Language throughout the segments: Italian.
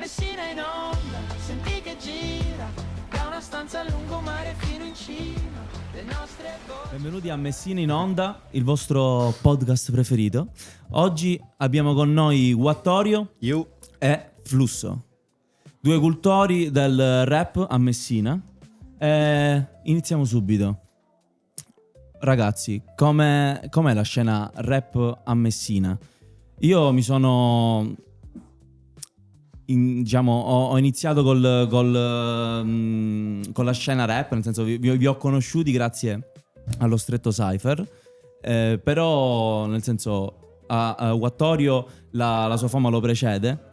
Messina in onda, senti che gira, da una stanza a lungomare fino in cima, le nostre voci. Benvenuti a Messina in Onda, il vostro podcast preferito. Oggi abbiamo con noi Wattorio e Flusso, due cultori del rap a Messina. Iniziamo subito. Ragazzi, com'è la scena rap a Messina? Io mi sono... ho iniziato con la scena rap, nel senso vi ho conosciuti grazie allo Stretto Cypher, però nel senso a Wattorio la sua fama lo precede.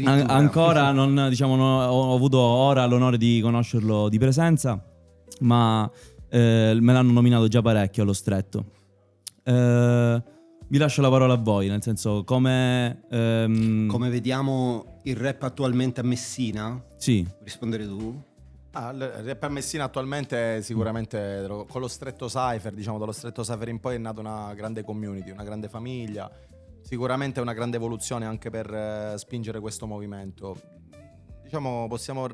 Ancora non ho avuto ora l'onore di conoscerlo di presenza, ma me l'hanno nominato già parecchio allo Stretto. Vi lascio la parola a voi, nel senso come vediamo il rap attualmente a Messina? Sì. Vuoi rispondere tu? Il rap a Messina attualmente sicuramente con lo Stretto Cypher, diciamo dallo Stretto Cypher in poi è nata una grande community, una grande famiglia, sicuramente una grande evoluzione anche per spingere questo movimento. Diciamo possiamo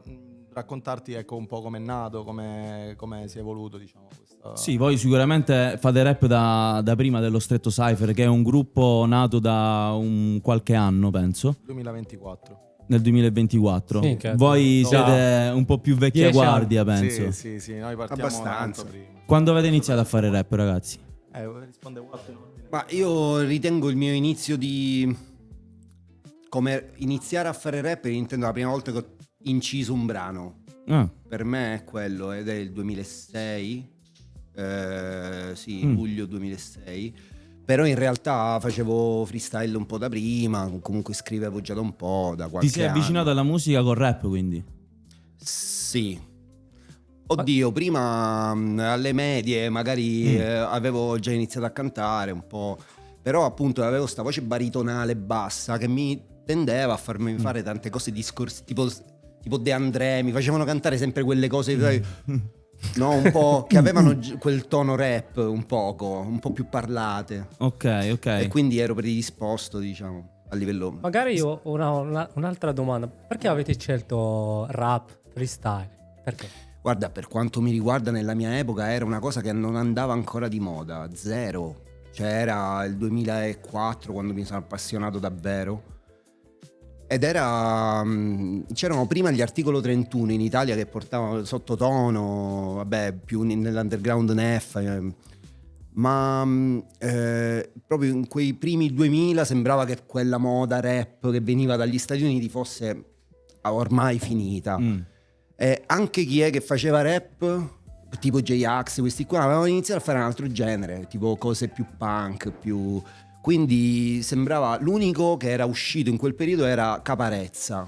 raccontarti ecco un po' come è nato, come si è evoluto, diciamo. Sì, voi sicuramente fate rap da prima dello Stretto Cypher, che è un gruppo nato da qualche anno, penso. 2024. Nel 2024. Sì, voi siete un po' più vecchia guardia, penso. Sì, noi partiamo abbastanza prima. Quando avete iniziato a fare rap, ragazzi? Risponde Watt in ordine. Ma io ritengo il mio inizio come iniziare a fare rap, intendo la prima volta che ho inciso un brano. Per me è quello, ed è il 2006. Luglio 2006. Però in realtà facevo freestyle un po' da prima, comunque scrivevo già da un po', da qualche Ti sei avvicinato alla musica col rap, quindi? Sì. Oddio, prima alle medie magari avevo già iniziato a cantare un po', però appunto avevo sta voce baritonale bassa che mi tendeva a farmi fare tante cose discorsi, tipo De André, mi facevano cantare sempre quelle cose no, un po' che avevano quel tono rap un po' più parlate. Ok. E quindi ero predisposto, diciamo, a livello... Magari io ho un'altra domanda. Perché avete scelto rap, freestyle? Perché? Guarda, per quanto mi riguarda, nella mia epoca era una cosa che non andava ancora di moda, zero. Cioè era il 2004 quando mi sono appassionato davvero. Ed c'erano prima gli articolo 31 in Italia che portavano sottotono, vabbè, più nell'underground Nef, ma proprio in quei primi 2000 sembrava che quella moda rap che veniva dagli Stati Uniti fosse ormai finita. E anche chi è che faceva rap, tipo J-Ax, questi qua, avevano iniziato a fare un altro genere, tipo cose più punk, più... Quindi sembrava l'unico che era uscito in quel periodo era Caparezza,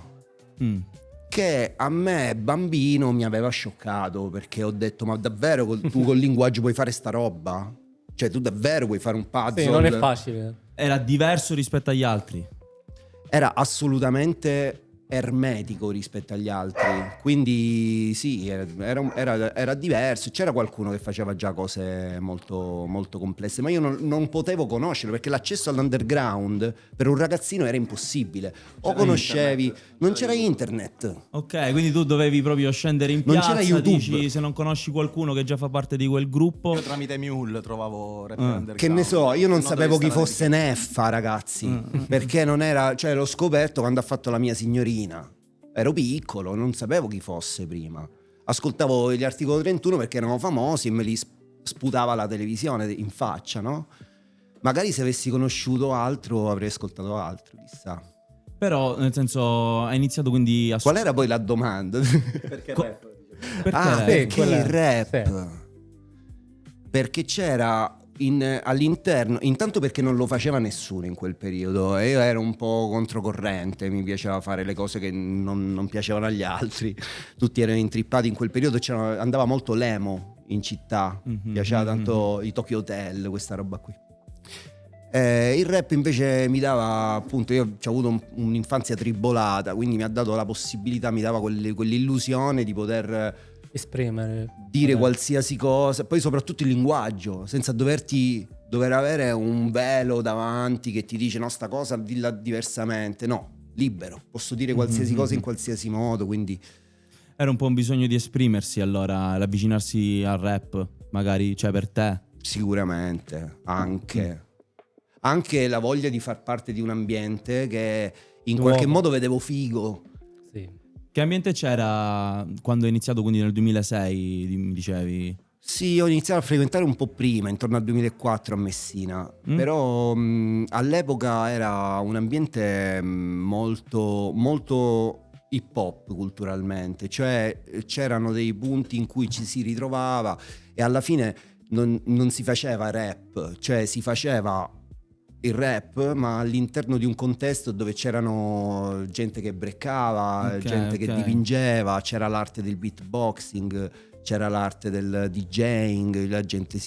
che a me bambino mi aveva scioccato, perché ho detto ma davvero tu col linguaggio puoi fare sta roba? Cioè tu davvero puoi fare un puzzle? Sì, non è facile. Era diverso rispetto agli altri? Era assolutamente ermetico rispetto agli altri, quindi sì, era diverso. C'era qualcuno che faceva già cose molto, molto complesse, ma io non potevo conoscerlo, perché l'accesso all'underground per un ragazzino era impossibile. O conoscevi, non c'era internet. Ok, quindi tu dovevi proprio scendere in Non piazza, c'era YouTube. dici, se non conosci qualcuno che già fa parte di quel gruppo. Io tramite Mule trovavo rap underground. Che ne so, io non sapevo chi dovevi stare fosse Neffa, ragazzi, perché non era, cioè l'ho scoperto quando ha fatto La mia signorina. Ero piccolo, non sapevo chi fosse prima. Ascoltavo gli articoli 31 perché erano famosi e me li sputava la televisione in faccia, no? Magari se avessi conosciuto altro avrei ascoltato altro, chissà. Però, nel senso, hai iniziato quindi a... Qual era poi la domanda? Perché rap? Perché? Perché quella- il rap? sì. Perché c'era all'interno, intanto perché non lo faceva nessuno in quel periodo e io ero un po' controcorrente, mi piaceva fare le cose che non piacevano agli altri, tutti erano intrippati in quel periodo, andava molto l'emo in città, piaceva tanto i Tokyo Hotel, questa roba qui. Il rap invece mi dava, appunto, io ho avuto un'infanzia tribolata, quindi mi ha dato la possibilità, mi dava quell'illusione di poter Esprimere. dire qualsiasi cosa, poi soprattutto il linguaggio, senza dover avere un velo davanti che ti dice no, sta cosa dilla diversamente, no, libero, posso dire qualsiasi cosa in qualsiasi modo, quindi Era un po' un bisogno di esprimersi allora, avvicinarsi al rap, magari, cioè per te. sicuramente anche la voglia di far parte di un ambiente che in Nuovo. qualche modo vedevo figo. Sì. Che ambiente c'era quando hai iniziato, quindi nel 2006, mi dicevi? Sì, ho iniziato a frequentare un po' prima, intorno al 2004 a Messina, però all'epoca era un ambiente molto, molto hip hop culturalmente, cioè c'erano dei punti in cui ci si ritrovava e alla fine non si faceva rap, cioè si faceva il rap ma all'interno di un contesto dove c'erano gente che breccava, Ok, gente che ok. dipingeva, c'era l'arte del beatboxing, c'era l'arte del DJing, la gente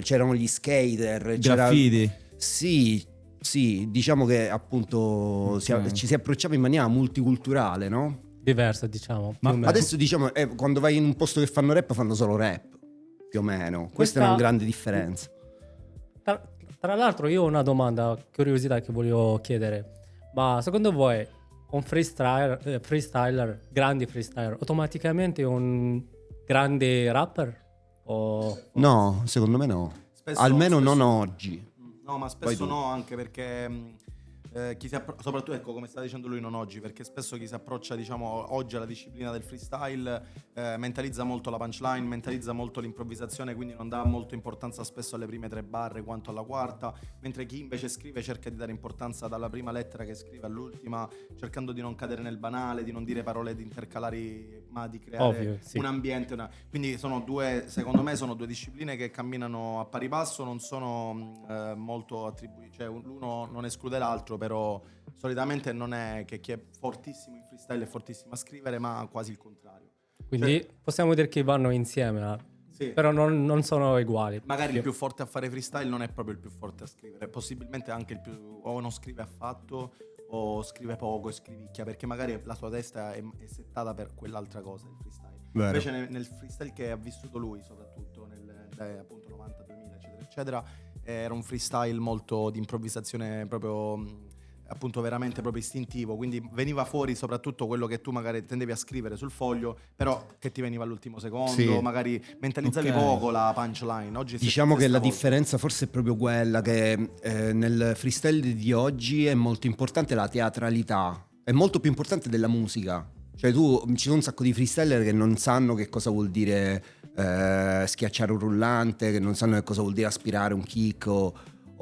c'erano gli skater, Graffiti. Sì, diciamo che appunto Ok. ci si approcciava in maniera multiculturale, no? Diverso, diciamo. Ma più o meno. Adesso diciamo quando vai in un posto che fanno rap fanno solo rap, più o meno. Questa Questa- è una grande differenza. Tra l'altro io ho una domanda, curiosità che voglio chiedere. Ma secondo voi un freestyler, grande freestyler, automaticamente è un grande rapper? O... No, secondo me no. Spesso- Almeno spesso- non oggi. No, ma Poi spesso tu. no, anche perché soprattutto ecco come sta dicendo lui, non oggi, perché spesso chi si approccia diciamo oggi alla disciplina del freestyle mentalizza molto la punchline, mentalizza molto l'improvvisazione, quindi non dà molto importanza spesso alle prime 3 barre quanto alla quarta, mentre chi invece scrive cerca di dare importanza dalla prima lettera che scrive all'ultima, cercando di non cadere nel banale, di non dire parole intercalari, ma di creare Ovvio, sì. un ambiente, quindi secondo me sono due discipline che camminano a pari passo, non sono molto attribuiti, cioè l'uno non esclude l'altro, però solitamente non è che chi è fortissimo in freestyle è fortissimo a scrivere, ma quasi il contrario. Quindi possiamo dire che vanno insieme, Sì. però non sono uguali. Magari il più forte a fare freestyle non è proprio il più forte a scrivere, possibilmente anche il più o non scrive affatto o scrive poco e scrivicchia, perché magari la sua testa è settata per quell'altra cosa, il freestyle. Vero. Invece nel freestyle che ha vissuto lui, soprattutto appunto 90, 2000, eccetera, eccetera, era un freestyle molto di improvvisazione proprio appunto veramente proprio istintivo, quindi veniva fuori soprattutto quello che tu magari tendevi a scrivere sul foglio, però che ti veniva all'ultimo secondo, Sì. magari mentalizzavi Ok. poco la punchline. Oggi Diciamo che la stravolto. differenza forse è proprio quella che nel freestyle di oggi è molto importante la teatralità, è molto più importante della musica. Cioè ci sono un sacco di freestyler che non sanno che cosa vuol dire schiacciare un rullante, che non sanno che cosa vuol dire aspirare un kick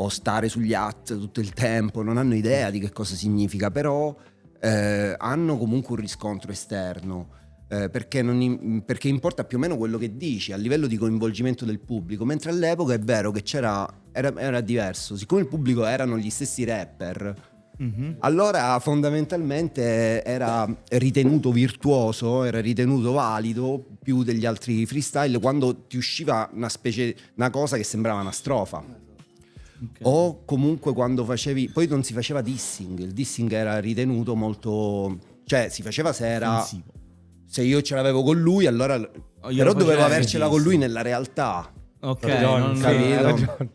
o stare sugli hat tutto il tempo, non hanno idea di che cosa significa, però hanno comunque un riscontro esterno. Perché importa più o meno quello che dici a livello di coinvolgimento del pubblico, mentre all'epoca è vero che era diverso, siccome il pubblico erano gli stessi rapper, allora fondamentalmente era ritenuto virtuoso, era ritenuto valido più degli altri freestyle quando ti usciva una cosa che sembrava una strofa. Ok. O comunque quando facevi, poi non si faceva dissing, il dissing era ritenuto molto, cioè si faceva Offensivo. se io ce l'avevo con lui, allora io però lo dovevo facevo, avercela con sì. lui nella realtà. Ok, Ragione, non, sì, capito? hai ragione. non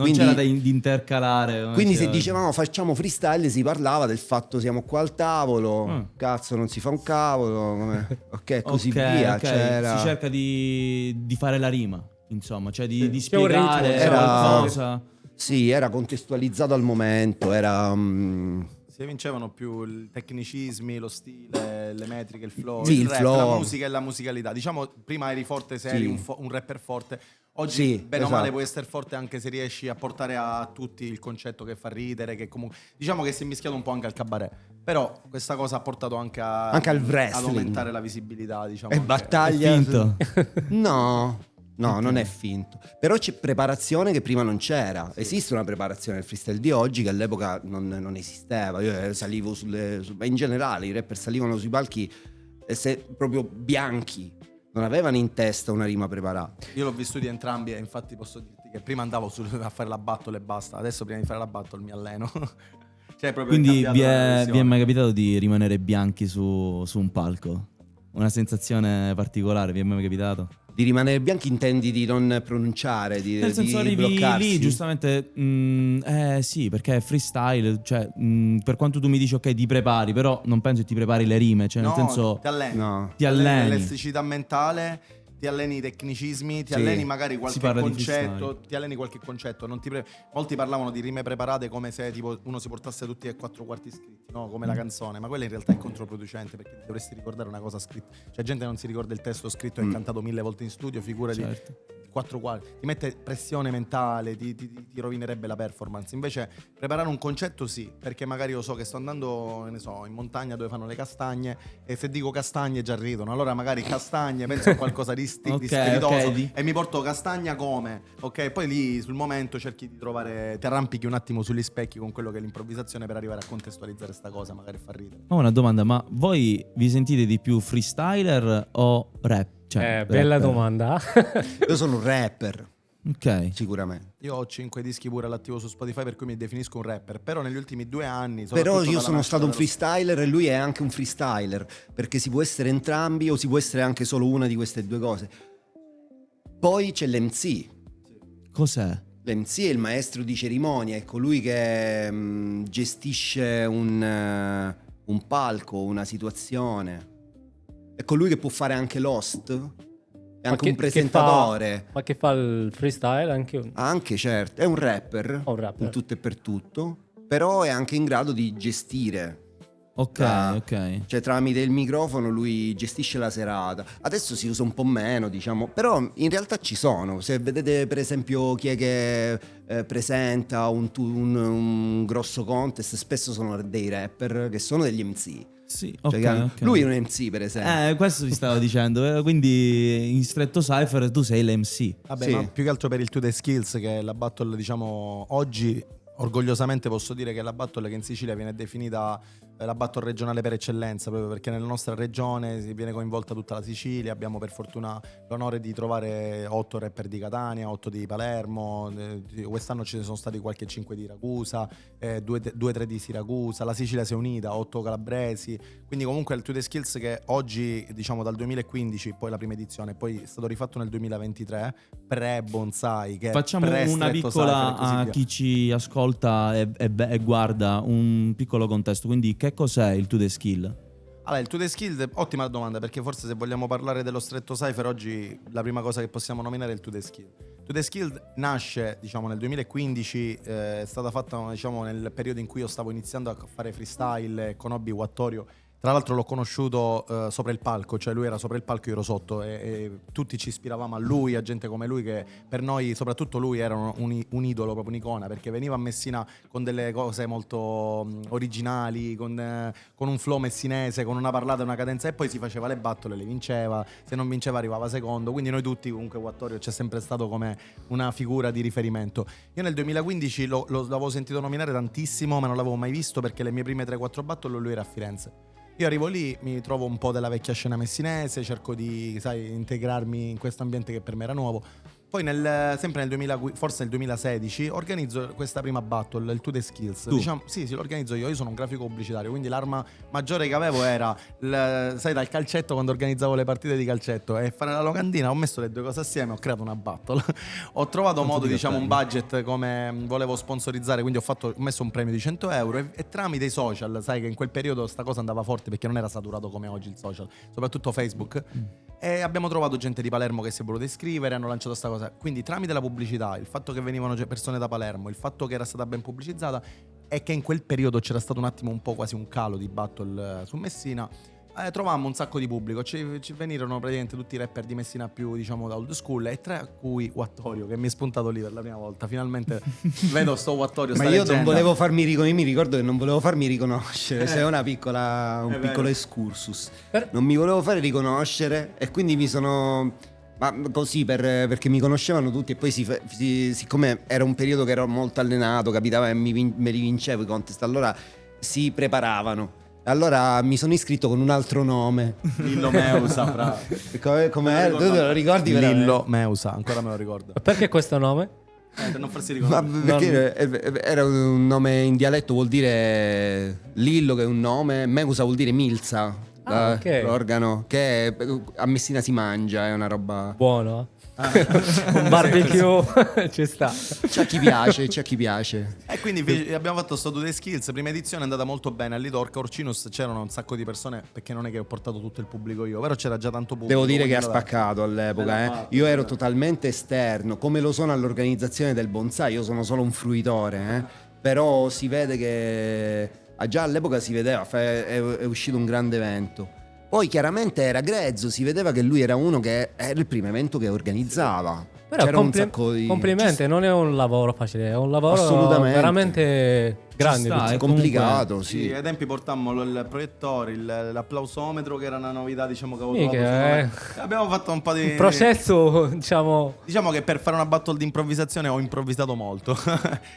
Quindi- c'era di intercalare. come Quindi se diceva- dicevamo facciamo freestyle si parlava del fatto siamo qua al tavolo, Mm. cazzo non si fa un cavolo, ok, così Ok, via. ok. C'era... Si cerca di fare la rima, insomma, cioè di C'è un spiegare ritmo, era- qualcosa. Sì, era contestualizzato al momento, era... Si vincevano più i tecnicismi, lo stile, le metriche, il flow, Sì, il rap, flow. la musica e la musicalità. Diciamo, prima eri forte se Sì. eri un rapper forte. Oggi, Sì, bene o esatto. male, puoi essere forte anche se riesci a portare a tutti il concetto che fa ridere, che comunque... Diciamo che si è mischiato un po' anche al cabaret. Però questa cosa ha portato anche, Anche al wrestling. ad aumentare la visibilità, diciamo. È anche- battaglia... È finto. No, non è finto. Però c'è preparazione che prima non c'era. Esiste una preparazione del freestyle di oggi che all'epoca non esisteva. Io salivo ma in generale i rapper salivano sui palchi proprio bianchi. Non avevano in testa una rima preparata. Io l'ho vissuti entrambi e infatti posso dirti che prima andavo a fare la battle e basta. Adesso prima di fare la battle mi alleno. Cioè, proprio Quindi cambiato vi la è versione. mai capitato di rimanere bianchi su un palco? Una sensazione particolare, vi è mai capitato? Di rimanere bianchi intendi di non pronunciare, Nel senso di arrivi bloccarsi? lì giustamente, sì, perché è freestyle, cioè per quanto tu mi dici ok ti prepari, però non penso che ti prepari le rime, cioè nel No, senso ti alleni. No. ti alleni. L'elasticità mentale, ti alleni i tecnicismi, ti Sì. alleni magari qualche parla di concetto, freestyle. ti alleni qualche concetto. Molti parlavano di rime preparate come se tipo uno si portasse tutti e 4 quarti scritti, no? Come la canzone, ma quella in realtà è controproducente perché dovresti ricordare una cosa scritta. Cioè gente non si ricorda il testo scritto e cantato 1000 volte in studio, figurati. Certo. 4 quarti, ti mette pressione mentale, ti rovinerebbe la performance. Invece preparare un concetto sì, perché magari io so che sto andando, ne so, in montagna dove fanno le castagne e se dico castagne già ridono, allora magari castagne, penso a qualcosa di Ok, spiritoso ok. e mi porto castagna come, ok? Poi lì sul momento cerchi di trovare, ti arrampichi un attimo sugli specchi con quello che è l'improvvisazione per arrivare a contestualizzare sta cosa, magari far ridere. Ho una domanda, ma voi vi sentite di più freestyler o rap? Cioè, Bella rapper? domanda. Io sono un rapper, Ok. sicuramente. Io ho 5 dischi pure all'attivo su Spotify per cui mi definisco un rapper, però negli ultimi 2 anni Però soprattutto io dalla sono nascita stato un dello- freestyler e lui è anche un freestyler, perché si può essere entrambi o si può essere anche solo una di queste due cose. Poi c'è l'MC. Cos'è? L'MC è il maestro di cerimonia, è colui che gestisce un palco, una situazione. È colui che può fare anche l'host, è anche un presentatore. Ma che fa il freestyle anche un... Anche, certo, è un rapper, Un rapper. in tutto e per tutto, però è anche in grado di gestire. Ok, ok. Cioè tramite il microfono lui gestisce la serata. Adesso si usa un po' meno, diciamo, però in realtà ci sono. Se vedete per esempio chi è che presenta un grosso contest, spesso sono dei rapper che sono degli MC. Sì, Cioè, ok, ok. lui è un MC per esempio. Questo ti stavo dicendo, quindi in stretto cypher tu sei l'MC. Vabbè, Sì. ma più che altro per il 2 Skills, che è la battle, diciamo, oggi orgogliosamente posso dire che è la battle che in Sicilia viene definita la battle regionale per eccellenza, proprio perché nella nostra regione si viene coinvolta tutta la Sicilia. Abbiamo per fortuna l'onore di trovare 8 rapper di Catania, 8 di Palermo, quest'anno ci sono stati qualche 5 di Ragusa, 2-3 di Siracusa, la Sicilia si è unita, 8 calabresi, quindi comunque il 2 Skills che oggi, diciamo dal 2015, poi la prima edizione, poi è stato rifatto nel 2023, pre-Bonsai, che Facciamo è una pre-Stretto piccola Cypher e così a via. chi ci ascolta e guarda un piccolo contesto. Quindi che cos'è il 2 Skill? Allora, il 2 Skilled, ottima domanda, perché forse se vogliamo parlare dello stretto Cypher oggi la prima cosa che possiamo nominare è il 2 Skilled. 2 Skilled nasce, diciamo, nel 2015, è stata fatta, diciamo, nel periodo in cui io stavo iniziando a fare freestyle e conobbi Wattorio. Tra l'altro l'ho conosciuto sopra il palco, cioè lui era sopra il palco e io ero sotto e tutti ci ispiravamo a lui, a gente come lui che per noi, soprattutto lui, era un idolo, proprio un'icona, perché veniva a Messina con delle cose molto originali, con un flow messinese, con una parlata e una cadenza, e poi si faceva le battle, le vinceva, se non vinceva arrivava secondo, quindi noi tutti comunque Wattorio c'è sempre stato come una figura di riferimento. Io nel 2015 l'avevo sentito nominare tantissimo, ma non l'avevo mai visto perché le mie prime 3-4 battle lui era a Firenze. Io arrivo lì, mi trovo un po' della vecchia scena messinese, cerco di, sai, integrarmi in questo ambiente che per me era nuovo. Poi sempre nel 2000, forse nel 2016, organizzo questa prima battle, il 2 Skills. Tu? Diciamo, sì, lo organizzo io sono un grafico pubblicitario, quindi l'arma maggiore che avevo era, sai, dal calcetto, quando organizzavo le partite di calcetto, e fare la locandina, ho messo le due cose assieme, ho creato una battle. Ho trovato Quanto modo, ti diciamo, un cappelli? budget come volevo sponsorizzare, quindi ho messo un premio di 100 euro e tramite i social, sai che in quel periodo sta cosa andava forte perché non era saturato come oggi il social, soprattutto Facebook, e abbiamo trovato gente di Palermo che si è voluta iscrivere, hanno lanciato sta cosa, quindi tramite la pubblicità, il fatto che venivano persone da Palermo, il fatto che era stata ben pubblicizzata e che in quel periodo c'era stato un attimo un po' quasi un calo di battle su Messina, trovammo un sacco di pubblico, ci venirono praticamente tutti i rapper di Messina più, diciamo, da old school, e tra cui Wattorio, che mi è spuntato lì per la prima volta, finalmente vedo sto Wattorio, Ma sta io leggenda. non volevo farmi riconoscere, mi ricordo che non volevo farmi riconoscere, se è un È piccolo vero. excursus. Per- Non mi volevo fare riconoscere e quindi mi sono... Ma così perché mi conoscevano tutti e poi siccome era un periodo che ero molto allenato, capitava che me li vincevo i contest, allora si preparavano. Allora mi sono iscritto con un altro nome. Lillo Meusa, Com'è? Tu te lo ricordi veramente? Lillo Meusa, ancora me lo ricordo. Perché questo nome? Per non farsi Ma riconoscere. perché era un nome in dialetto, vuol dire Lillo, che è un nome, Megusa vuol dire milza, ok. l'organo, che a Messina si mangia, è una roba... Buono. Un barbecue ci sta. C'è chi piace, c'è chi piace. E quindi abbiamo fatto sto Today Skills, prima edizione è andata molto bene, a Litorca, Orcinus c'erano un sacco di persone, perché non è che ho portato tutto il pubblico io, però c'era già tanto pubblico. Devo dire che ha quindi spaccato all'epoca. Bella fatta, Io ero bella. totalmente esterno, come lo sono all'organizzazione del bonsai, io sono solo un fruitore, però si vede che già all'epoca si vedeva, è uscito un grande evento. Poi chiaramente era grezzo, si vedeva che lui era uno che era il primo evento che organizzava. Però C'era un sacco di... complimenti, non è un lavoro facile, è un lavoro Assolutamente. veramente grande. sta, È comunque- complicato, Sì, sì. ai tempi portammo il proiettore, l'applausometro, che era una novità, diciamo, che avevo Mica, trovato. Abbiamo fatto un po' di... Il processo, diciamo... Diciamo che per fare una battle di improvvisazione ho improvvisato molto.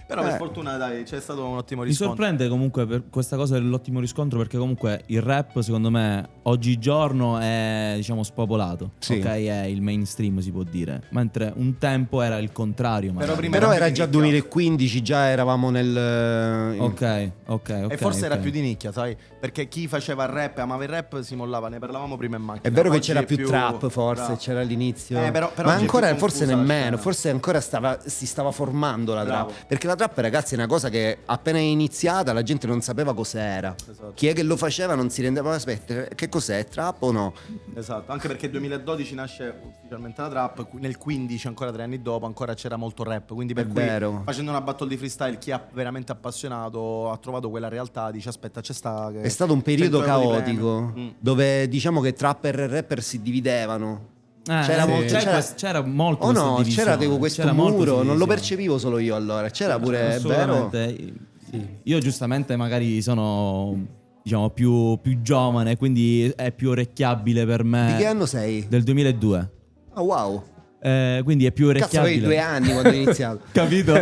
Però per fortuna, dai, c'è stato un ottimo Mi riscontro. sorprende comunque per questa cosa dell'ottimo riscontro, perché comunque il rap secondo me oggigiorno è, diciamo, spopolato, Sì. ok? È il mainstream, si può dire, mentre un tempo era il contrario magari. prima Però era era più già di nicchia. 2015, già eravamo nel... Ok. E forse era ok. più di nicchia, sai? Perché chi faceva il rap e amava il rap si mollava, ne parlavamo prima in macchina. È vero che Oggi c'era è più trap, forse Bravo. c'era all'inizio. Però Ma oggi è ancora più forse confusa la nemmeno, scena. forse ancora si stava formando la Bravo. trap. Perché la trap, ragazzi, è una cosa che appena è iniziata la gente non sapeva cos'era. Esatto. Chi è che lo faceva non si rendeva, aspetta, che cos'è? Trap o no? Esatto, anche perché nel 2012 nasce ufficialmente la trap, nel 15, ancora 3 anni dopo, ancora c'era molto rap, quindi per È cui vero. facendo una battle di freestyle chi è veramente appassionato ha trovato quella realtà, dice aspetta c'è sta... È stato un periodo 100 euro di caotico premio. dove diciamo che trapper e rapper si dividevano. C'era sì. molto- C'era molto Oh questa no, divisione. c'era tipo questo C'era molto muro, non lo divisione. percepivo solo io allora. C'era pure, è vero? Assolutamente. Sì. Io giustamente magari sono, diciamo, più giovane, quindi è più orecchiabile per me. Di che anno sei? Del 2002. Ah, wow. Quindi è più Cazzo, avevi orecchiabile. 2 anni quando hai iniziato. Capito?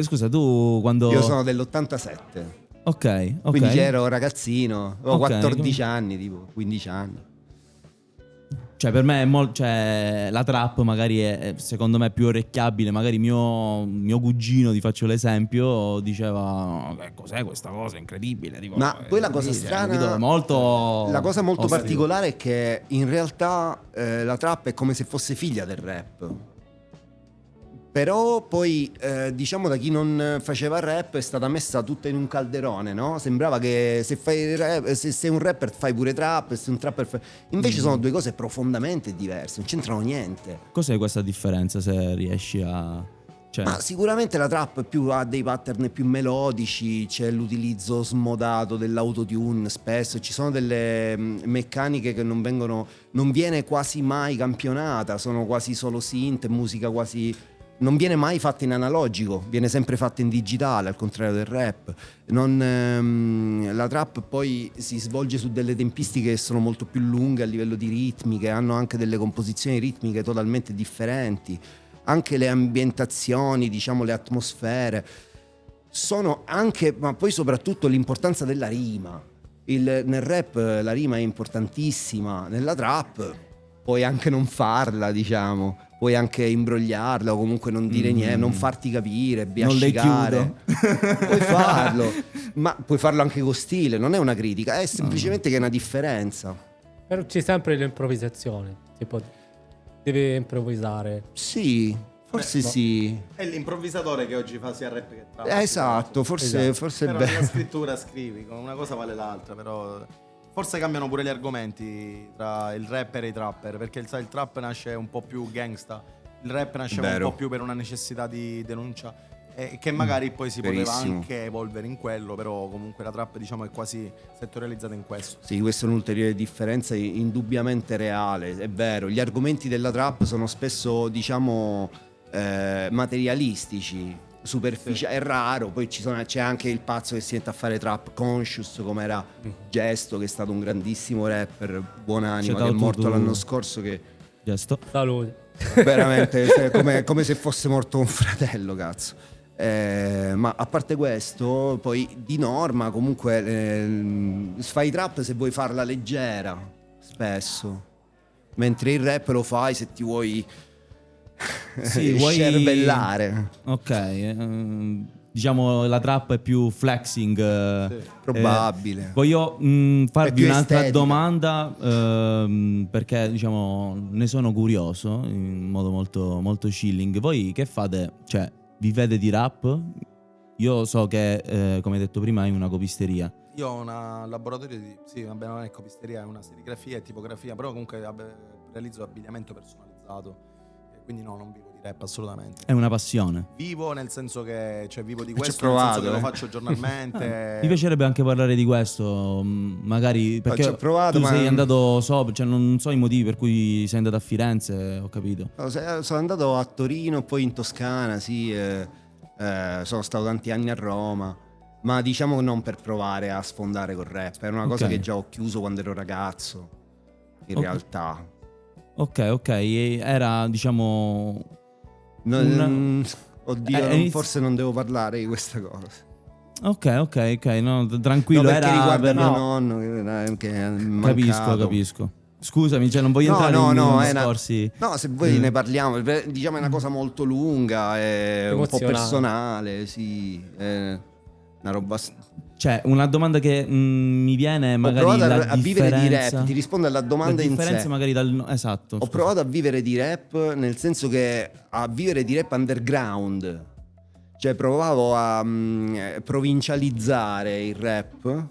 Scusa, tu quando... Io sono dell'87. Ok. Quindi ero ragazzino, avevo Ok, 14 anni, tipo 15 anni. Cioè, per me è cioè, la trap magari è secondo me più orecchiabile. Magari mio cugino, ti faccio l'esempio, diceva: che cos'è questa cosa incredibile? Tipo, Ma poi la cosa capito? strana, Capito? Molto la cosa molto ostico. particolare è che in realtà la trap è come se fosse figlia del rap. Però poi diciamo da chi non faceva rap è stata messa tutta in un calderone, no? Sembrava che se fai rap, se sei un rapper fai pure trap, se sei un trapper fai... Invece sono due cose profondamente diverse, non c'entrano niente. Cos'è questa differenza, se riesci a... Cioè, Ma sicuramente la trap ha dei pattern più melodici, c'è l'utilizzo smodato dell'autotune spesso, ci sono delle meccaniche che non viene quasi mai campionata, sono quasi solo synth, musica quasi... Non viene mai fatta in analogico, viene sempre fatta in digitale, al contrario del rap. La trap poi si svolge su delle tempistiche che sono molto più lunghe a livello di ritmiche, hanno anche delle composizioni ritmiche totalmente differenti. Anche le ambientazioni, diciamo le atmosfere, sono anche, ma poi soprattutto l'importanza della rima. Nel rap la rima è importantissima, nella trap puoi anche non farla, diciamo. Puoi anche imbrogliarla o comunque non dire niente, non farti capire, Non le biascicare. Puoi farlo, ma puoi farlo anche con stile, non è una critica, è semplicemente che è una differenza. Però c'è sempre l'improvvisazione, tipo devi improvvisare. Sì, forse sì. È l'improvvisatore che oggi fa sia rap che trap. Esatto, forse è Però bello. nella scrittura scrivi, una cosa vale l'altra, però... Forse cambiano pure gli argomenti tra il rapper e i trapper, perché sai, il trap nasce un po' più gangsta, il rap nasceva un Vero. po' più per una necessità di denuncia, e che magari poi si poteva Verissimo. anche evolvere in quello, però comunque la trap, diciamo, è quasi settorializzata in questo. Sì, questa è un'ulteriore differenza indubbiamente reale, è vero. Gli argomenti della trap sono spesso, diciamo, materialistici, superficiali, è raro. Poi c'è anche il pazzo che si mette a fare trap conscious, come era Gesto, che è stato un grandissimo rapper, buonanima, che è Shout out morto to- l'anno scorso, che gesto. Salute. veramente come se fosse morto un fratello, cazzo. Ma a parte questo, poi di norma comunque fai trap se vuoi farla leggera, spesso, mentre il rap lo fai se ti vuoi Sì, vuoi- scervellare. Ok, diciamo la trap è più flexing. Probabile. Voglio farvi più un'altra estetica. domanda perché diciamo ne sono curioso in modo molto, molto chilling. Voi che fate? Cioè, vivete di rap? Io so che, come hai detto prima, hai una copisteria. Io ho un laboratorio di... Sì, vabbè, non è copisteria, è una serigrafia e tipografia, però comunque realizzo abbigliamento personalizzato. E quindi no, non vivo di rap assolutamente. È una passione. Vivo nel senso che... Cioè, vivo di Ci ho questo, nel provato, senso che lo eh. faccio giornalmente. Mi piacerebbe anche parlare di questo, magari perché Ci ho provato, tu ma- sei andato sopra, cioè non so i motivi per cui sei andato a Firenze, ho capito. No, sono andato a Torino, poi in Toscana, sì, sono stato tanti anni a Roma, ma diciamo non per provare a sfondare col rap, era una cosa Ok. che già ho chiuso quando ero ragazzo, in Ok. realtà. Ok, e era diciamo... Oddio, forse non devo parlare di questa cosa. Ok, no, tranquillo, No, perché era riguarda per- mio no, nonno che è mancato. capisco. Scusami, cioè non voglio entrare in è una- discorsi. no, se vuoi ne parliamo, diciamo è una cosa molto lunga, è un po' Emozionante. personale, sì, è una roba... Cioè, una domanda che mi viene Ho magari provato la a vivere di differenza- rap, ti rispondo alla domanda la in differenza sé. magari dal... Esatto. Ho scusa. provato a vivere di rap nel senso che a vivere di rap underground, cioè provavo a provincializzare il rap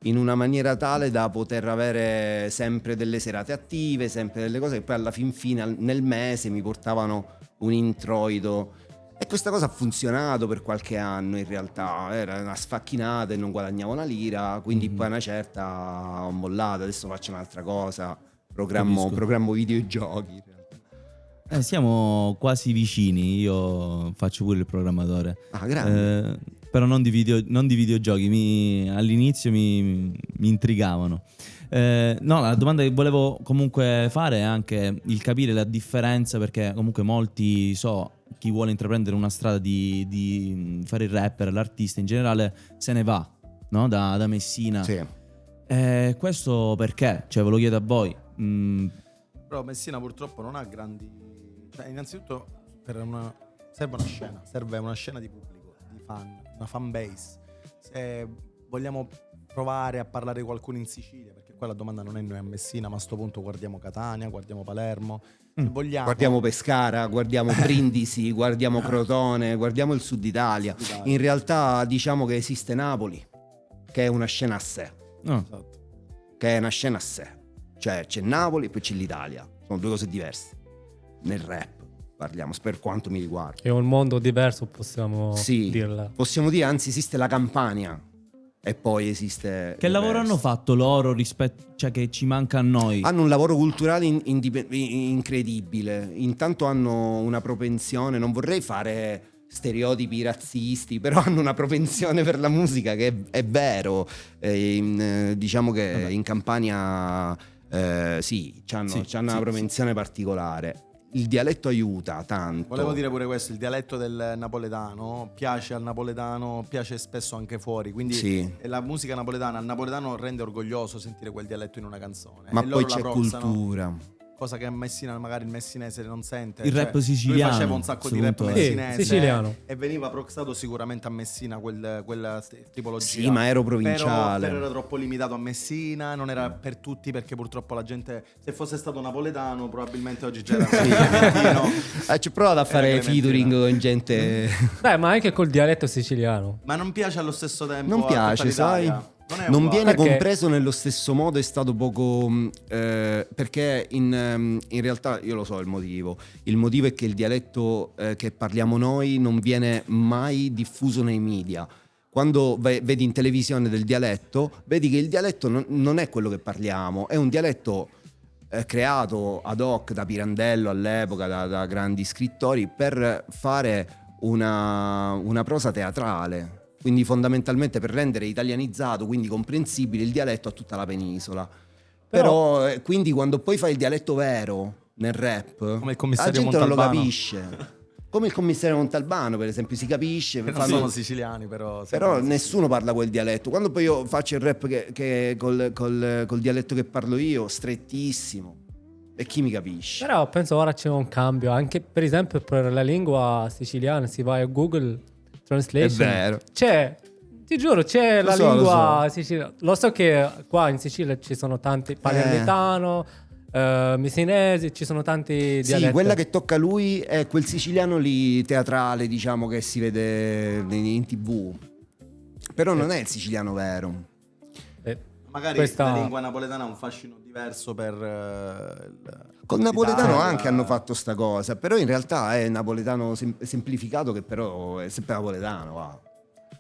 in una maniera tale da poter avere sempre delle serate attive, sempre delle cose che poi alla fin fine nel mese mi portavano un introito. E questa cosa ha funzionato per qualche anno in realtà, era una sfacchinata e non guadagnavo una lira, quindi poi a una certa ho mollato, adesso faccio un'altra cosa, Capisco. programmo videogiochi in realtà. Siamo quasi vicini, io faccio pure il programmatore. Ah, grande. Però non di videogiochi, all'inizio mi intrigavano. No, la domanda che volevo comunque fare è anche il capire la differenza, perché comunque molti chi vuole intraprendere una strada di fare il rapper, l'artista in generale, se ne va, no? Da Messina. Sì. Questo perché? Cioè, ve lo chiedo a voi. Però Messina purtroppo non ha grandi... Cioè, innanzitutto serve una scena di pubblico, di fan, una fan base. Se vogliamo provare a parlare di qualcuno in Sicilia, perché qua la domanda non è noi a Messina, ma a sto punto guardiamo Catania, guardiamo Palermo, se vogliamo... Guardiamo Pescara, guardiamo Brindisi, guardiamo Crotone, guardiamo il Sud Italia. In realtà diciamo che esiste Napoli, che è una scena a sé, No. Esatto. che è una scena a sé. Cioè c'è Napoli e poi c'è l'Italia. Sono due cose diverse. Nel rap parliamo, per quanto mi riguarda. È un mondo diverso, possiamo Sì, dirla. possiamo dire, anzi esiste la Campania e poi esiste... Che il lavoro resto. hanno fatto loro rispetto, cioè che ci manca a noi? Hanno un lavoro culturale incredibile. Intanto hanno una propensione, non vorrei fare stereotipi razzisti, però hanno una propensione per la musica che è vero. Diciamo che in Campania sì, c'hanno una propensione particolare. Il dialetto aiuta tanto. Volevo dire pure questo, il dialetto del napoletano piace al napoletano, piace spesso anche fuori, quindi Sì. la musica napoletana al napoletano rende orgoglioso sentire quel dialetto in una canzone. Ma E loro poi c'è la prozzano, cultura. cosa che a Messina magari il messinese non sente. Il rap siciliano, Lui faceva un sacco di rap appunto, messinese siciliano. e veniva proxato sicuramente a Messina quella tipologia. Sì, ma ero provinciale. Però era troppo limitato a Messina, non era per tutti, perché purtroppo la gente, se fosse stato napoletano probabilmente oggi già era clementino. Ci ho provato a fare Clementina. featuring con gente... Beh, ma anche col dialetto siciliano. Ma non piace allo stesso tempo Non a tutta piace, sai? l'Italia. è Non uguale. viene Perché? compreso nello stesso modo, è stato poco... perché in realtà io lo so il motivo. Il motivo è che il dialetto che parliamo noi non viene mai diffuso nei media. Quando vedi in televisione del dialetto, vedi che il dialetto non è quello che parliamo, è un dialetto creato ad hoc da Pirandello all'epoca, da grandi scrittori, per fare una prosa teatrale. Quindi fondamentalmente per rendere italianizzato, quindi comprensibile il dialetto a tutta la penisola. Però quindi quando poi fai il dialetto vero nel rap, Come il la commissario gente non lo Montalbano. capisce. Come il commissario Montalbano, per esempio, si capisce. Che non sono siciliani, però. Però nessuno parla quel dialetto. Quando poi io faccio il rap che col dialetto che parlo io, strettissimo. E chi mi capisce? Però penso ora c'è un cambio, anche per esempio per la lingua siciliana, si va a Google Translation. È vero. C'è, ti giuro, c'è Lo la so, lingua siciliana. Lo so che qua in Sicilia ci sono tanti palermitano, messinesi, ci sono tanti dialetti. Sì, quella che tocca a lui è quel siciliano lì teatrale, diciamo, che si vede in TV. Però non è il siciliano vero. Magari Questa- la lingua napoletana ha un fascino diverso per Col napoletano l'Italia. anche hanno fatto sta cosa, però in realtà è napoletano semplificato, che però è sempre napoletano. Va.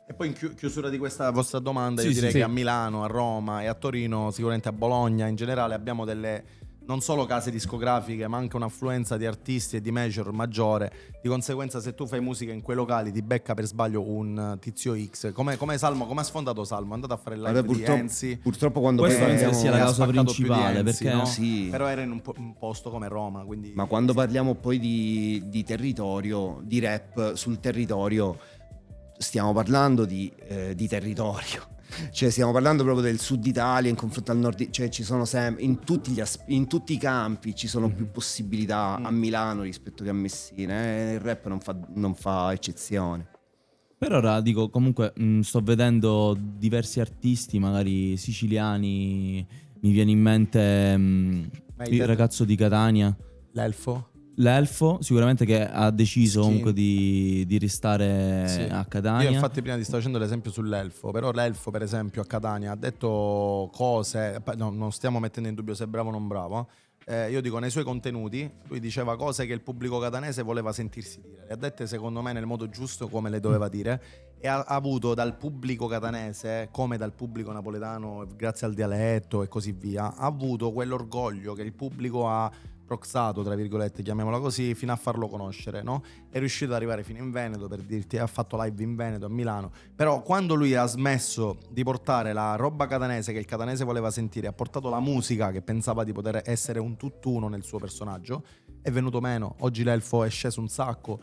E poi in chiusura di questa vostra domanda, Sì, io sì, direi sì. che a Milano, a Roma e a Torino, sicuramente a Bologna in generale, abbiamo delle non solo case discografiche, ma anche un'affluenza di artisti e di major maggiore. Di conseguenza, se tu fai musica in quei locali, ti becca per sbaglio un tizio X. Come Salmo, come ha sfondato Salmo? È andato a fare il live Guarda, di Enzi. purtroppo quando Questo poi penso che parliamo, sia la ha causa spaccato più di principale, Enzi, perché no? Sì. Però era in un posto come Roma, quindi ma quando parliamo poi di territorio, di rap sul territorio, stiamo parlando di territorio. Cioè stiamo parlando proprio del sud Italia in confronto al nord, cioè ci sono sempre in tutti i campi ci sono più possibilità a Milano rispetto che a Messina, il rap non fa eccezione. per ora dico comunque sto vedendo diversi artisti magari siciliani, mi viene in mente hai il detto- ragazzo di Catania, l'elfo. l'Elfo, sicuramente, che ha deciso Sì. comunque di restare Sì. a Catania. Io infatti prima ti stavo facendo l'esempio sull'elfo, però l'elfo per esempio a Catania ha detto cose, no, non stiamo mettendo in dubbio se è bravo o non bravo, io dico nei suoi contenuti, lui diceva cose che il pubblico catanese voleva sentirsi dire, le ha dette secondo me nel modo giusto come le doveva dire, e ha avuto dal pubblico catanese come dal pubblico napoletano, grazie al dialetto e così via, ha avuto quell'orgoglio che il pubblico ha proxato, tra virgolette, chiamiamola così, fino a farlo conoscere, no? È riuscito ad arrivare fino in Veneto, per dirti, ha fatto live in Veneto, a Milano. Però quando lui ha smesso di portare la roba catanese che il catanese voleva sentire, ha portato la musica che pensava di poter essere un tutt'uno nel suo personaggio, è venuto meno. Oggi l'elfo è sceso un sacco.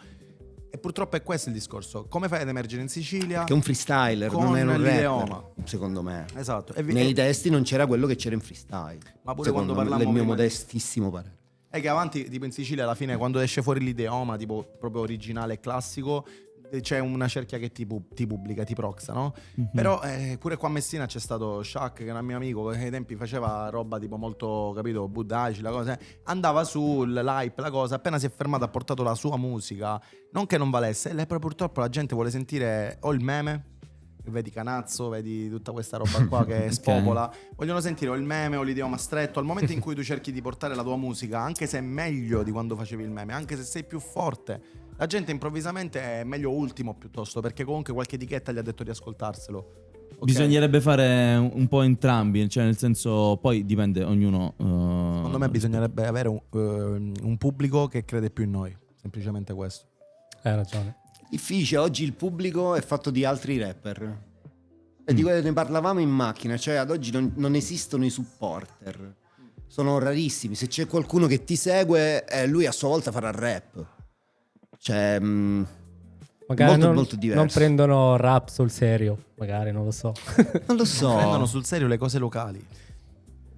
E purtroppo è questo il discorso. Come fai ad emergere in Sicilia? Che è un freestyler, Con non è un l'idioma. rapper, secondo me. Esatto. Nei testi non c'era quello che c'era in freestyle. Ma pure secondo quando me, parlammo il mio prima- modestissimo parere. È che avanti, tipo in Sicilia, alla fine, quando esce fuori l'idioma, tipo proprio originale e classico, c'è una cerchia che ti pubblica, ti proxa, no? Però pure qua a Messina c'è stato Shaq, che è un mio amico, che ai tempi faceva roba tipo molto, capito, buddaci, la cosa. Andava sull'hype, la cosa, appena si è fermato ha portato la sua musica, non che non valesse, però purtroppo la gente vuole sentire o il meme, vedi Canazzo, vedi tutta questa roba qua che spopola, vogliono sentire o il meme o l'idioma stretto. Al momento in cui tu cerchi di portare la tua musica, anche se è meglio di quando facevi il meme, anche se sei più forte, la gente improvvisamente è meglio ultimo piuttosto, perché comunque qualche etichetta gli ha detto di ascoltarselo. Ok? Bisognerebbe fare un po' entrambi, cioè nel senso, poi dipende ognuno. Secondo me bisognerebbe avere un pubblico che crede più in noi, semplicemente questo. Hai ragione. Difficile, oggi il pubblico è fatto di altri rapper. E di quello ne parlavamo in macchina, cioè ad oggi non esistono i supporter. Sono rarissimi. Se c'è qualcuno che ti segue, lui a sua volta farà rap. Cioè, Magari molto, non, molto diverso. non prendono rap sul serio, magari, non lo so. non lo so. Prendono sul serio le cose locali.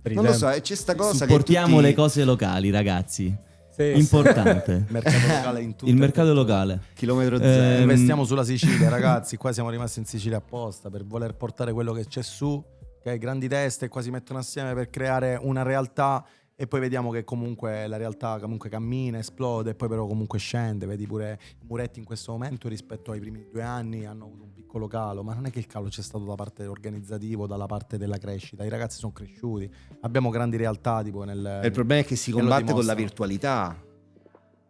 Per Non lo esempio. so, e c'è sta cosa Supportiamo che tutti... le cose locali, ragazzi. Sì. Importante. Mercato locale in tutto. Il mercato locale. Chilometro zero. Investiamo sulla Sicilia, ragazzi. Qua siamo rimasti in Sicilia apposta per voler portare quello che c'è su, che grandi teste qua si mettono assieme per creare una realtà, e poi vediamo che comunque la realtà comunque cammina, esplode, e poi però comunque scende. Vedi pure i Muretti in questo momento rispetto ai primi 2 anni hanno avuto un piccolo calo, ma non è che il calo c'è stato da parte organizzativo, dalla parte della crescita. I ragazzi sono cresciuti, abbiamo grandi realtà tipo nel... Il problema è che si che lo combatte con la dimostrano. virtualità.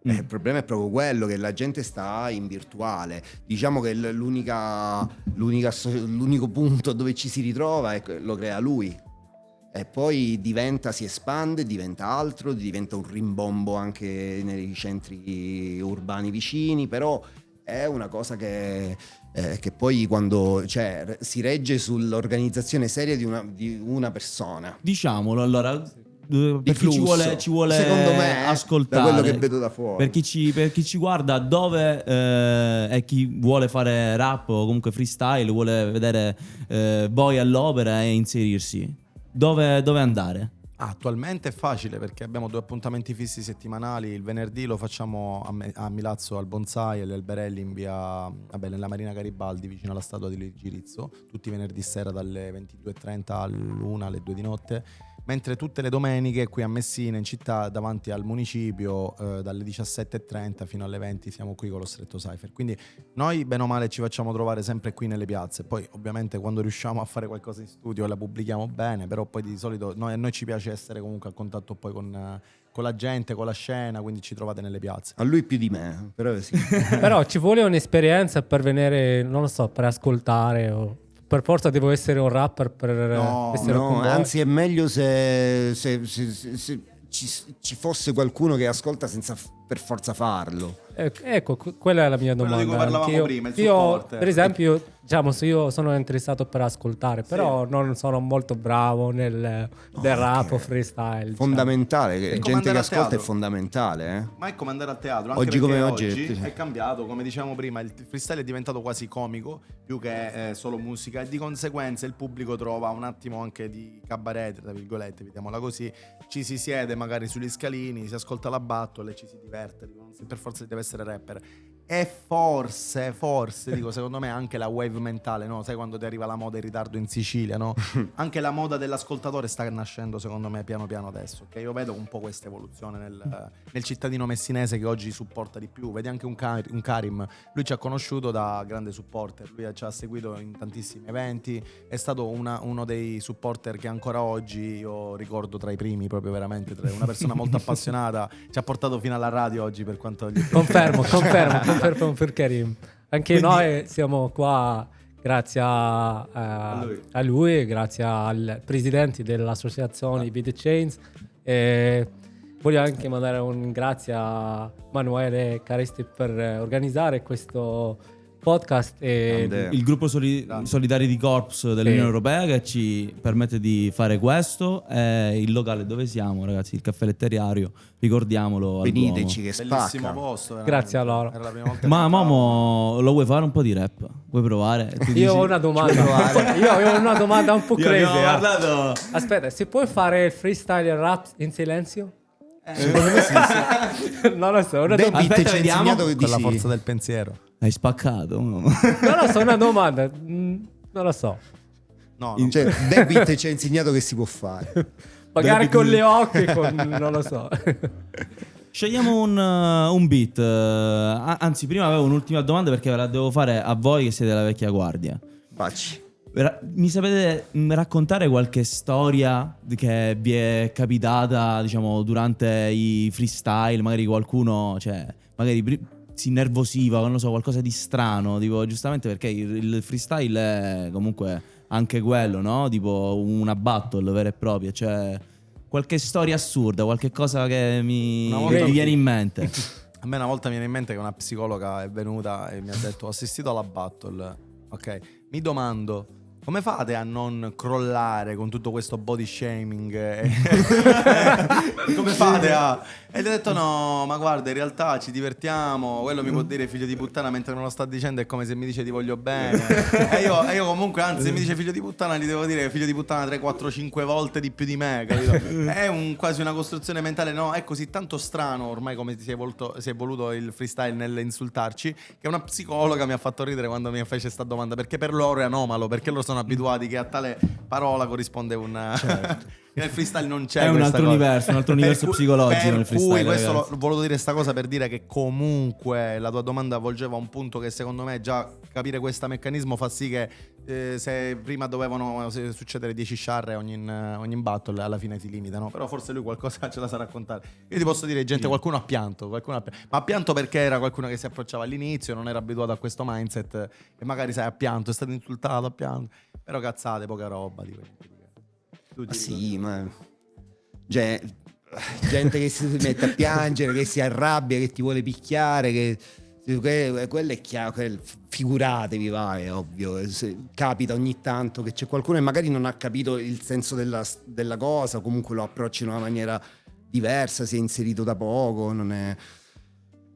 Il problema è proprio quello, che la gente sta in virtuale. Diciamo che l'unico punto dove ci si ritrova lo crea lui. E poi si espande, diventa altro, diventa un rimbombo anche nei centri urbani vicini, però è una cosa che poi quando si regge sull'organizzazione seria di una persona. Diciamolo allora, per chi flusso. ci vuole Secondo me, ascoltare, da quello che vedo da fuori. per chi ci guarda, dove e chi vuole fare rap o comunque freestyle, vuole vedere voi all'opera e inserirsi, dove andare? Attualmente è facile perché abbiamo 2 appuntamenti fissi settimanali. Il venerdì lo facciamo a Milazzo al Bonsai e all'Alberelli in via, nella Marina Garibaldi vicino alla statua di Girizzo, tutti i venerdì sera dalle 22:30 all'1 alle 2 di notte. Mentre tutte le domeniche qui a Messina in città davanti al municipio dalle 17:30 fino alle 20 siamo qui con lo Stretto Cypher. Quindi noi bene o male ci facciamo trovare sempre qui nelle piazze. Poi ovviamente quando riusciamo a fare qualcosa in studio la pubblichiamo bene, però poi di solito a noi ci piace essere comunque a contatto poi con la gente, con la scena, quindi ci trovate nelle piazze. A lui più di me, però sì. Però ci vuole un'esperienza per venire, non lo so, per ascoltare o per forza devo essere un rapper per essere con voi? Anzi è meglio se ci fosse qualcuno che ascolta senza per forza farlo. Ecco, quella è la mia domanda. Quello di cui parlavamo Anche prima, il io, supporter. per esempio, diciamo, se io sono interessato per ascoltare, però non sono molto bravo nel rap o freestyle. diciamo. Fondamentale, che È come gente andare che a ascolta è teatro. fondamentale. Ma è come andare a teatro, anche Oggi perché come oggi è cambiato, come dicevamo prima, il freestyle è diventato quasi comico più che solo musica, e di conseguenza il pubblico trova un attimo anche di cabaret, tra virgolette, vediamola così, ci si siede magari sugli scalini, si ascolta la battle e ci si diverte, dico, non per forza deve essere rapper. E forse, dico, secondo me anche la wave mentale, no? Sai quando ti arriva la moda in ritardo in Sicilia, no? Anche la moda dell'ascoltatore sta nascendo, secondo me, piano piano adesso. Che io vedo un po' questa evoluzione nel cittadino messinese che oggi supporta di più. Vedi anche un Karim, lui ci ha conosciuto da grande supporter, lui ci ha seguito in tantissimi eventi, è stato uno dei supporter che ancora oggi io ricordo tra i primi, proprio veramente, una persona molto appassionata, ci ha portato fino alla radio oggi per quanto gli Confermo per Karim. Anche noi siamo qua grazie a lui, grazie al presidente dell'associazione Beat Chains. E voglio anche mandare un grazie a Manuele Caristi per organizzare questo podcast e Il gruppo Solidarity Corps dell'Unione Europea che ci permette di fare questo. Il locale dove siamo, ragazzi, il caffè letterario, ricordiamolo al Veniteci che bellissimo spacca. posto, grazie a loro. era la prima volta Ma che Momo, lo vuoi fare un po' di rap? Vuoi provare? Tu dici- Io ho una domanda. Io ho una domanda un po' Io crazy. abbiamo parlato. Aspetta, si può fare il freestyle rap in silenzio? Secondo me sì. Non lo so, una David Aspetta, ci ha vediamo. insegnato che con la di sì. forza del pensiero. Hai spaccato. Momo. Non lo so, una domanda. Non lo so. No, Cioè, David ci ha insegnato che si può fare. Magari con le occhi, non lo so. Scegliamo un beat. Anzi, prima avevo un'ultima domanda perché ve la devo fare a voi che siete della vecchia guardia. Facci. Mi sapete raccontare qualche storia che vi è capitata, diciamo, durante i freestyle? Magari qualcuno, cioè, magari si innervosiva, non lo so, qualcosa di strano, tipo, giustamente perché il freestyle è comunque anche quello, no? Tipo una battle vera e propria, cioè qualche storia assurda, qualche cosa che volta mi viene in mente. a me una volta mi viene in mente che una psicologa è venuta e mi ha detto: ho assistito alla battle, ok, mi domando come fate a non crollare con tutto questo body shaming? Come fate a... E gli ho detto: no, ma guarda, in realtà ci divertiamo. Quello mi può dire figlio di puttana mentre me lo sta dicendo, è come se mi dice ti voglio bene. E io comunque, anzi, se mi dice figlio di puttana, gli devo dire figlio di puttana 3, 4, 5 volte di più di me, capito? È quasi una costruzione mentale. No, è così tanto strano ormai come si è evoluto il freestyle nell'insultarci, che una psicologa mi ha fatto ridere quando mi fece questa domanda, perché per loro è anomalo, perché loro sono abituati che a tale parola corrisponde un... Certo. Nel freestyle non c'è È un questa altro cosa. universo, un altro universo psicologico nel Per freestyle, cui questo ragazzi. l'ho voluto dire sta cosa per dire che comunque la tua domanda volgeva a un punto che secondo me già capire questo meccanismo fa sì che se prima dovevano succedere 10 sciarre ogni battle, alla fine si limitano. Però forse lui qualcosa ce la sa raccontare. Io ti posso dire, gente, qualcuno ha pianto, ma ha pianto perché era qualcuno che si approcciava all'inizio, non era abituato a questo mindset e magari sai, ha pianto, è stato insultato, ha pianto. Però cazzate, poca roba. Ma sì, ma... Cioè, gente che si mette a piangere, che si arrabbia, che ti vuole picchiare, quello è chiaro, figuratevi, va, è ovvio. Capita ogni tanto che c'è qualcuno che magari non ha capito il senso della cosa, comunque lo approccia in una maniera diversa, si è inserito da poco, non è...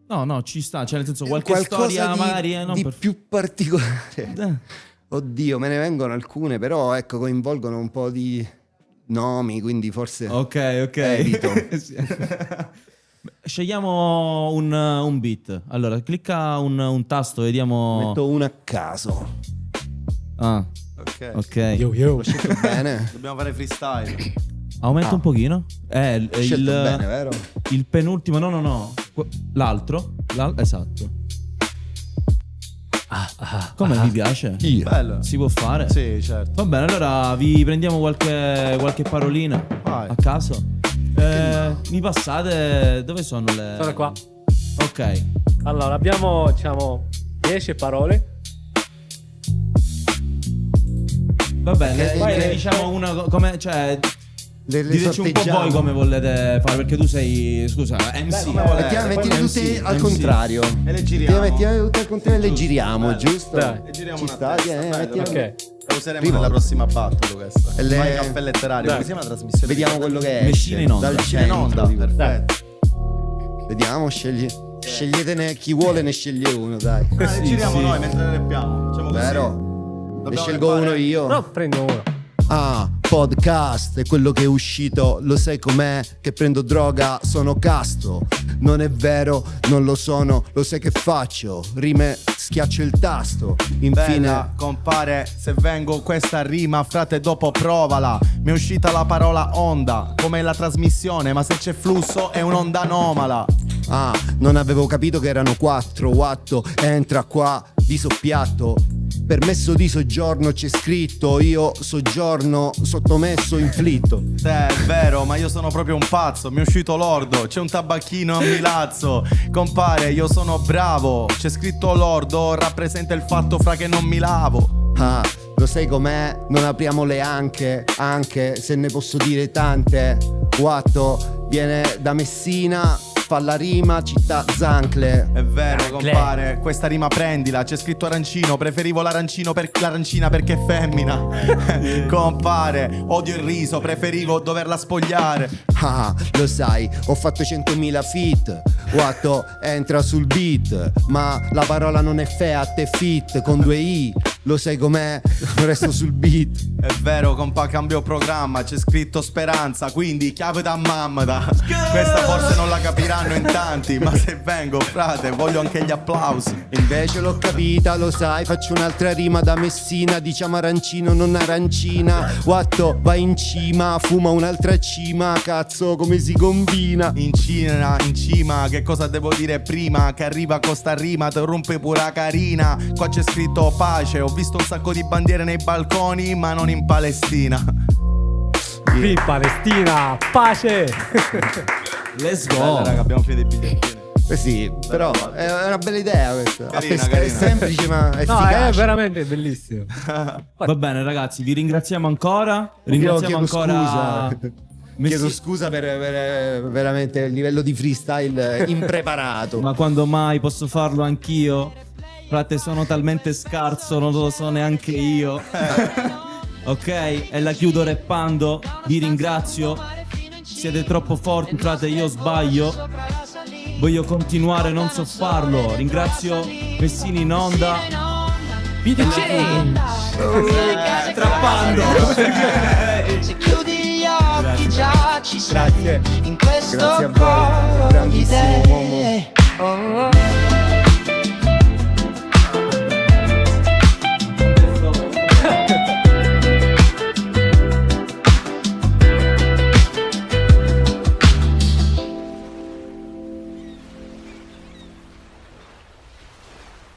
No, ci sta, cioè nel senso qualche qualcosa storia di, magari non di per... più particolare. Oddio, me ne vengono alcune, però ecco, coinvolgono un po' di nomi, quindi forse Ok. evito. Sì. Scegliamo un beat. Allora, clicca un tasto, vediamo. Metto uno a caso. Ah, Ok. ok. Yo. L'ho scelto bene. Dobbiamo fare freestyle. Aumenta un pochino. L'ho scelto bene, vero? Il penultimo, no. L'altro. Esatto. Come mi piace? Bello. Si può fare? Sì, certo. Va bene, allora vi prendiamo qualche parolina Vai. a caso. Mi passate. Dove sono le. Sono qua. Ok. Allora, abbiamo, diciamo, 10 parole. Va bene, Ok, ne diciamo una come. Cioè. Le Diteci un po' sorteggiamo. voi come volete fare, perché tu sei. Scusa, MC. come volete. Mettile MC, tutte al MC. contrario. E le giriamo. Mettile tutte al contrario e le Giusto, giriamo, bello. giusto? Dai. E giriamo Ci una sta, testa, vieni, bello. mettila- Ok. La useremo Rivolta. nella prossima battle questa. E le- Vai caffè letterario. Dai. Come si chiama la trasmissione? Vediamo quello che è. Messina in onda. Dal Messina in onda. centro, tipo. Perfetto. Vediamo, sceglietene chi vuole, ne sceglie uno, dai. Le Sì, giriamo sì. noi mentre ne rappiamo. Facciamo così. Vero? Ne Dobbiamo scelgo fare- uno io. No, prendo uno. Ah, podcast è quello che è uscito, lo sai com'è? Che prendo droga, sono casto. Non è vero, non lo sono, lo sai che faccio? Rime, schiaccio il tasto. Infine, Bella, compare, se vengo questa rima, frate, dopo provala. Mi è uscita la parola onda, come la trasmissione, ma se c'è flusso è un'onda anomala. ah, non avevo capito che erano 4. Watto, entra qua, di soppiatto. Permesso di soggiorno c'è scritto, io soggiorno sottomesso inflitto. È vero, ma io sono proprio un pazzo, mi è uscito lordo, c'è un tabacchino a Milazzo. Compare, io sono bravo, c'è scritto lordo, rappresenta il fatto fra che non mi lavo. Ah, lo sai com'è? Non apriamo le anche se ne posso dire tante. Watto viene da Messina, fa la rima, città Zancle. È vero, compare, questa rima prendila, c'è scritto arancino, preferivo l'arancina perché è femmina. Compare, odio il riso, preferivo doverla spogliare. Ah, lo sai, ho fatto 100.000 feat. Watto entra sul beat, ma la parola non è feat, è fit con 2 i. Lo sai com'è? Resto sul beat. È vero, compa, cambio programma, c'è scritto speranza, quindi chiave da mamma da. Questa forse non la capiranno in tanti, ma se vengo, frate, voglio anche gli applausi. Invece l'ho capita, lo sai, faccio un'altra rima da Messina. Diciamo arancino, non arancina. Watto va in cima, fuma un'altra cima. Cazzo, come si combina? In cima, che cosa devo dire prima? Che arriva con sta rima, te rompe pura carina. Qua c'è scritto pace, ho visto un sacco di bandiere nei balconi, ma non in Palestina. Qui Palestina, pace. Let's Bella, go. raga, abbiamo finito i bigliettini. Sì, però è una bella idea questa. Carina, È carina. semplice ma No, efficace. è veramente bellissimo. Va bene, ragazzi, vi ringraziamo ancora. Ringraziamo chiedo ancora. scusa. Chiedo scusa per veramente il livello di freestyle impreparato. Ma quando mai posso farlo anch'io? Frate, sono talmente scarso, non lo so neanche io. Ok, e la chiudo rappando. Vi ringrazio. Siete troppo forti, frate, io sbaglio. Voglio continuare, non so farlo. Ringrazio Messina in onda. Video change. Trappando. Se chiudi gli occhi già ci sei Grazie. in questo Grazie a voi. cuore.